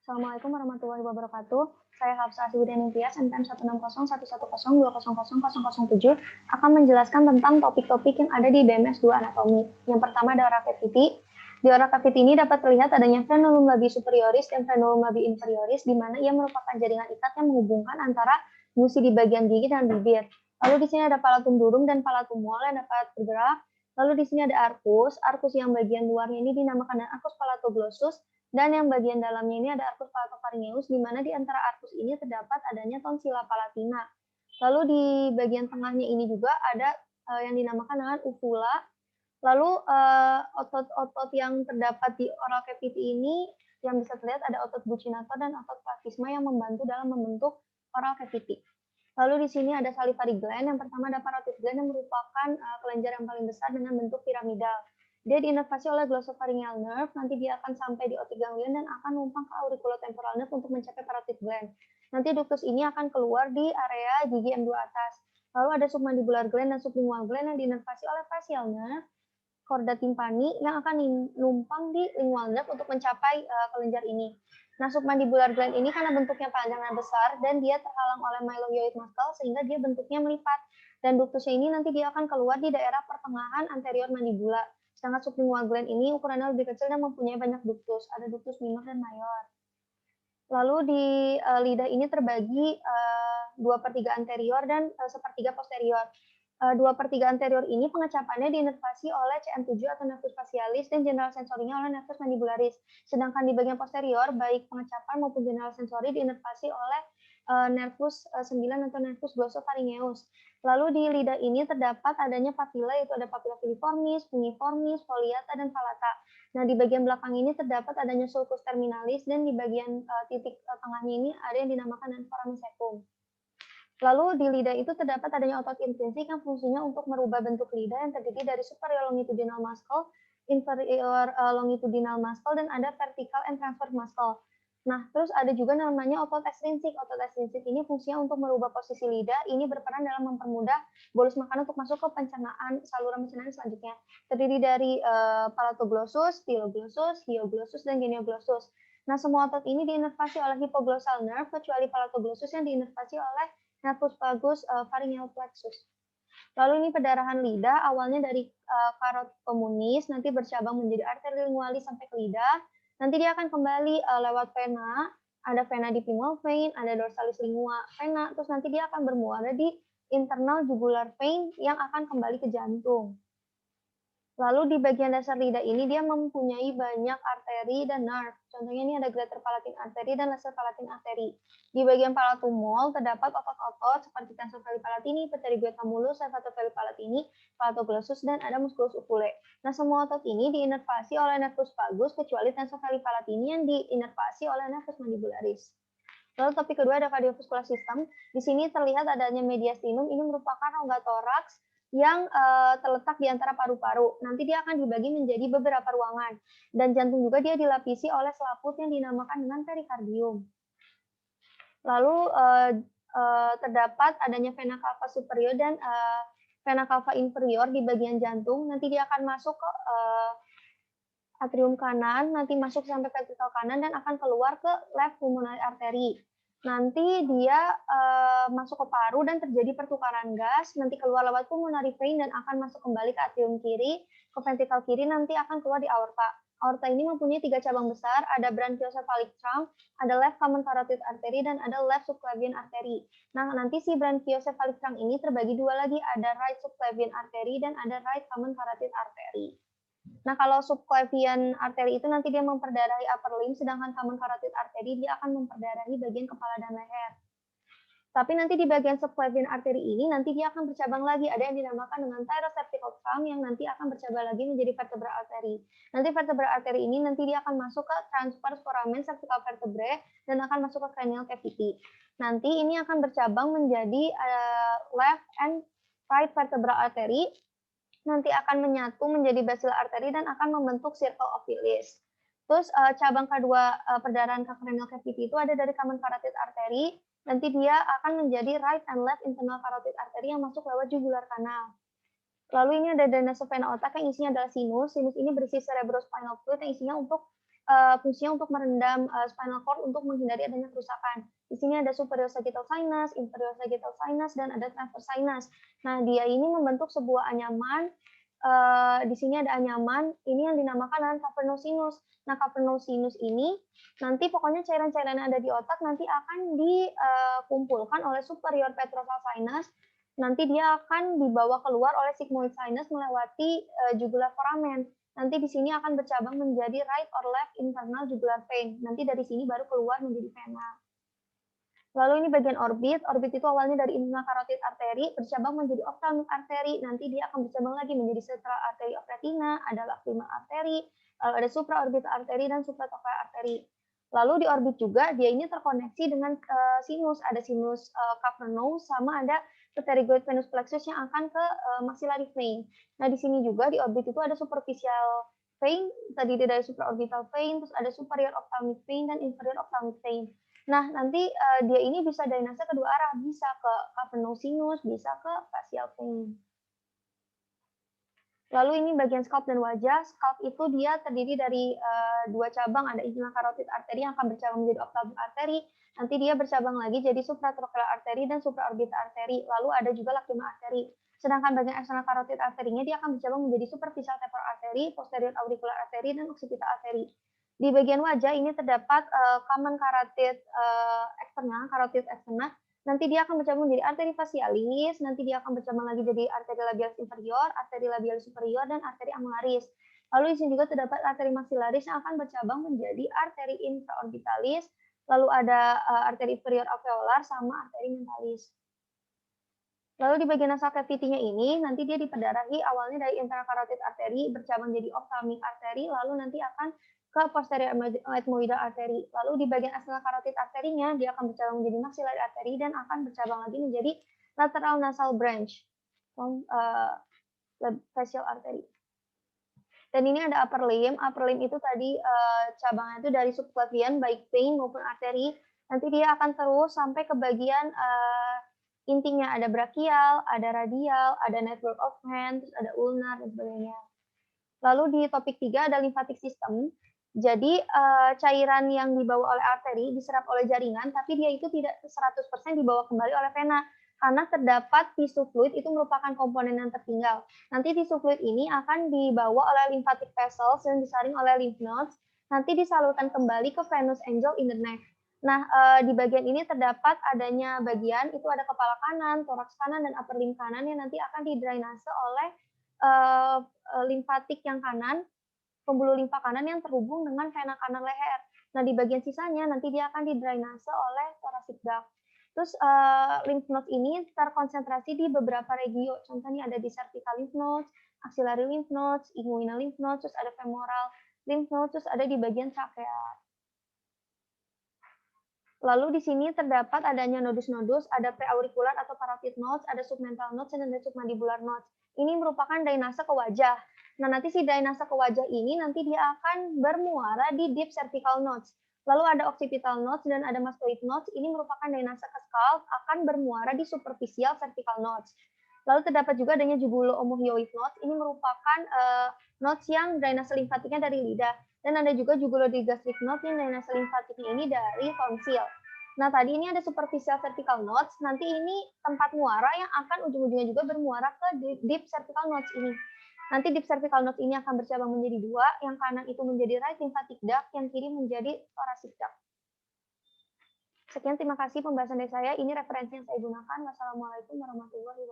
Assalamualaikum warahmatullahi wabarakatuh. Saya Hafsah Asyibuddin Imtiaz, NPM 16011100007, akan menjelaskan tentang topik-topik yang ada di BMS 2 Anatomi. Yang pertama ada oral cavity. Di oral cavity ini dapat terlihat adanya frenulum labii superioris dan frenulum labii inferioris, di mana ia merupakan jaringan ikat yang menghubungkan antara gusi di bagian gigi dan bibir. Lalu di sini ada palatum durum dan palatum mol yang dapat bergerak. Lalu di sini ada arcus. Arcus yang bagian luarnya ini dinamakan arcus palatoglossus. Dan yang bagian dalamnya ini ada arcus palatopharyngeus, di mana di antara arcus ini terdapat adanya tonsilla palatina. Lalu di bagian tengahnya ini juga ada yang dinamakan dengan uvula. Lalu otot-otot yang terdapat di oral cavity ini yang bisa terlihat ada otot buccinator dan otot platysma yang membantu dalam membentuk oral cavity. Lalu di sini ada salivary gland. Yang pertama ada parotid gland yang merupakan kelenjar yang paling besar dengan bentuk piramidal. Dia diinervasi oleh glossopharyngeal nerve, nanti dia akan sampai di otic ganglion dan akan numpang ke auriculotemporal nerve untuk mencapai parotid gland. Nanti ductus ini akan keluar di area gigi M2 atas. Lalu ada submandibular gland dan sublingual gland yang diinervasi oleh facial nerve, chorda tympani yang akan numpang di lingual nerve untuk mencapai kelenjar ini. Nah, submandibular gland ini karena bentuknya panjang dan besar dan dia terhalang oleh mylohyoid muscle sehingga dia bentuknya melipat. Dan ductusnya ini nanti dia akan keluar di daerah pertengahan anterior mandibula. Sedangkan sublingual gland ini ukurannya lebih kecil dan mempunyai banyak ductus. Ada ductus minor dan mayor. Lalu di lidah ini terbagi 2/3 anterior dan 1/3 posterior. 2/3 anterior ini pengecapannya diinervasi oleh CN7 atau nervus facialis dan general sensorinya oleh nervus mandibularis. Sedangkan di bagian posterior, baik pengecapan maupun general sensori diinervasi oleh nervus 9 atau nervus glossopharyngeus. Lalu di lidah ini terdapat adanya papilla, yaitu ada papilla filiformis, pungiformis, foliata, dan palata. Nah, di bagian belakang ini terdapat adanya sulcus terminalis dan di bagian titik tengahnya ini ada yang dinamakan foramen secum. Lalu di lidah itu terdapat adanya otot intrinsik yang fungsinya untuk merubah bentuk lidah yang terdiri dari superior longitudinal muscle, inferior longitudinal muscle, dan ada vertical and transverse muscle. Nah, terus ada juga namanya otot ekstrinsik. Otot ekstrinsik ini fungsinya untuk merubah posisi lidah. Ini berperan dalam mempermudah bolus makanan untuk masuk ke pencernaan, saluran pencernaan selanjutnya. Terdiri dari palatoglossus, styloglossus, hyoglossus, dan genioglossus. Nah, semua otot ini diinervasi oleh hypoglossal nerve, kecuali palatoglossus yang diinervasi oleh nervus vagus pharyngeal plexus. Lalu ini perdarahan lidah awalnya dari karot communis, nanti bercabang menjadi arteri lingualis sampai ke lidah. Nanti dia akan kembali lewat vena, ada vena diphingal vein, ada dorsalis lingua vena, terus nanti dia akan bermuara di internal jugular vein yang akan kembali ke jantung. Lalu di bagian dasar lidah ini dia mempunyai banyak arteri dan nerve. Contohnya ini ada greater palatine artery dan lesser palatine artery. Di bagian palatum mol terdapat otot-otot seperti tensor veli palatini, pterygoetamulus, serratus veli palatini, palatoglossus, dan ada musculus uvulae. Nah, semua otot ini diinervasi oleh nervus vagus kecuali tensor veli palatini yang diinervasi oleh nervus mandibularis. Lalu topik kedua ada cardiovascular system. Di sini terlihat adanya mediastinum, ini merupakan rongga toraks yang terletak di antara paru-paru. Nanti dia akan dibagi menjadi beberapa ruangan. Dan jantung juga dia dilapisi oleh selaput yang dinamakan dengan perikardium. Lalu terdapat adanya vena cava superior dan vena cava inferior di bagian jantung. Nanti dia akan masuk ke atrium kanan, nanti masuk sampai ventrikel kanan dan akan keluar ke left pulmonary artery. Nanti dia masuk ke paru dan terjadi pertukaran gas, nanti keluar lewat pulmonary vein dan akan masuk kembali ke atrium kiri, ke ventrikel kiri, nanti akan keluar di aorta. Aorta ini mempunyai 3 cabang besar, ada branchiocephalic trunk, ada left common carotid artery, dan ada left subclavian artery. Nah, nanti si branchiocephalic trunk ini terbagi 2 lagi, ada right subclavian artery dan ada right common carotid artery. Nah, kalau subclavian arteri itu nanti dia memperdarahi upper limb, sedangkan common carotid artery dia akan memperdarahi bagian kepala dan leher. Tapi nanti di bagian subclavian arteri ini nanti dia akan bercabang lagi. Ada yang dinamakan dengan thyrocervical trunk yang nanti akan bercabang lagi menjadi vertebral artery. Nanti vertebral artery ini nanti dia akan masuk ke transverse foramen cervical vertebrae dan akan masuk ke cranial cavity. Nanti ini akan bercabang menjadi left and right vertebral artery. Nanti akan menyatu menjadi basilar artery dan akan membentuk circle of Willis. Terus cabang kedua perdarahan ke cranial cavity itu ada dari common carotid artery, nanti dia akan menjadi right and left internal carotid artery yang masuk lewat jugular canal. Lalu ini ada drainase vena otak yang isinya adalah sinus. Sinus ini berisi cerebrospinal fluid yang isinya untuk fungsinya untuk merendam spinal cord untuk menghindari adanya kerusakan. Di sini ada superior sagittal sinus, inferior sagittal sinus, dan ada transverse sinus. Nah, dia ini membentuk sebuah anyaman. Di sini ada anyaman, ini yang dinamakan dengan cavernous sinus. Nah, cavernous sinus ini nanti pokoknya cairan-cairan yang ada di otak nanti akan dikumpulkan oleh superior petrosal sinus. Nanti dia akan dibawa keluar oleh sigmoid sinus melewati jugular foramen. Nanti di sini akan bercabang menjadi right or left internal jugular vein. Nanti dari sini baru keluar menjadi vena. Lalu ini bagian orbit. Orbit itu awalnya dari internal carotid artery, bercabang menjadi ophthalmic artery. Nanti dia akan bercabang lagi menjadi central artery of retina, ada lacrimal artery, lalu ada supraorbital artery dan supratrochlear artery. Lalu di orbit juga dia ini terkoneksi dengan sinus, ada sinus cavernous sama ada pterygoid venous plexus yang akan ke maxillary vein. Nah, di sini juga di orbit itu ada superficial vein, tadi dari supraorbital vein, terus ada superior ophthalmic vein dan inferior ophthalmic vein. Nah, nanti dia ini bisa drainase kedua arah, bisa ke cavernous sinus, bisa ke facial vein. Lalu ini bagian scalp dan wajah. Scalp itu dia terdiri dari dua cabang, ada internal carotid artery yang akan bercabang menjadi ophthalmic artery. Nanti dia bercabang lagi jadi supratrochlear artery dan supraorbital artery. Lalu ada juga lacrimal artery. Sedangkan bagian external carotid artery-nya dia akan bercabang menjadi superficial temporal artery, posterior auricular artery, dan occipital artery. Di bagian wajah ini terdapat common carotid eksternal, carotid eksternal. Nanti dia akan bercabang menjadi arteri facialis, nanti dia akan bercabang lagi jadi arteri labialis inferior, arteri labialis superior, dan arteri amularis. Lalu di sini juga terdapat arteri maxillaris yang akan bercabang menjadi arteri infraorbitalis, lalu ada arteri inferior alveolar sama arteri mentalis. Lalu di bagian nasal cavity-nya ini, nanti dia diperdarahi awalnya dari internal carotid artery, bercabang jadi ophthalmic artery, lalu nanti akan ke posterior ethmoidal artery. Lalu di bagian external carotid artery-nya, dia akan bercabang menjadi maxillary artery dan akan bercabang lagi menjadi lateral nasal branch, facial artery. Dan ini ada upper limb. Upper limb itu tadi cabangnya itu dari subclavian, baik vein maupun arteri. Nanti dia akan terus sampai ke bagian intinya ada brachial, ada radial, ada network of hand, terus ada ulnar, dan sebagainya. Lalu di topik 3 ada lymphatic system. Jadi cairan yang dibawa oleh arteri diserap oleh jaringan, tapi dia itu tidak 100% dibawa kembali oleh vena. Karena terdapat tissue fluid itu merupakan komponen yang tertinggal. Nanti tissue fluid ini akan dibawa oleh lymphatic vessels yang disaring oleh lymph nodes, nanti disalurkan kembali ke venous angel in the neck. Nah, di bagian ini terdapat adanya bagian, itu ada kepala kanan, toraks kanan, dan upper limb kanan yang nanti akan didrainase oleh limfatik yang kanan, pembuluh limfa kanan yang terhubung dengan vena kanan leher. Nah, di bagian sisanya nanti dia akan didrainase oleh thoracic duct. Terus lymph nodes ini terkonsentrasi di beberapa regio. Contohnya ada di cervical lymph nodes, axillary lymph nodes, inguinal lymph nodes, terus ada femoral lymph nodes, terus ada di bagian trachea. Lalu di sini terdapat adanya nodus-nodus, ada preauricular atau parotid nodes, ada submental nodes, dan ada submandibular nodes. Ini merupakan drainase ke wajah. Nah, nanti si drainase ke wajah ini nanti dia akan bermuara di deep cervical nodes. Lalu ada occipital nodes dan ada mastoid nodes. Ini merupakan drainase ke scalp akan bermuara di superficial cervical nodes. Lalu terdapat juga adanya jugulo-omohyoid nodes. Ini merupakan nodes yang drainase limfatiknya dari lidah. Dan ada juga jugulodigastric node yang drainase limfatiknya ini dari tonsil. Nah, tadi ini ada superficial cervical nodes. Nanti ini tempat muara yang akan ujung-ujungnya juga bermuara ke deep cervical nodes ini. Nanti deep cervical nodes ini akan bercabang menjadi dua. Yang kanan itu menjadi right lymphatic duct, yang kiri menjadi thoracic duct. Sekian, terima kasih pembahasan dari saya. Ini referensi yang saya gunakan. Wassalamualaikum warahmatullahi wabarakatuh.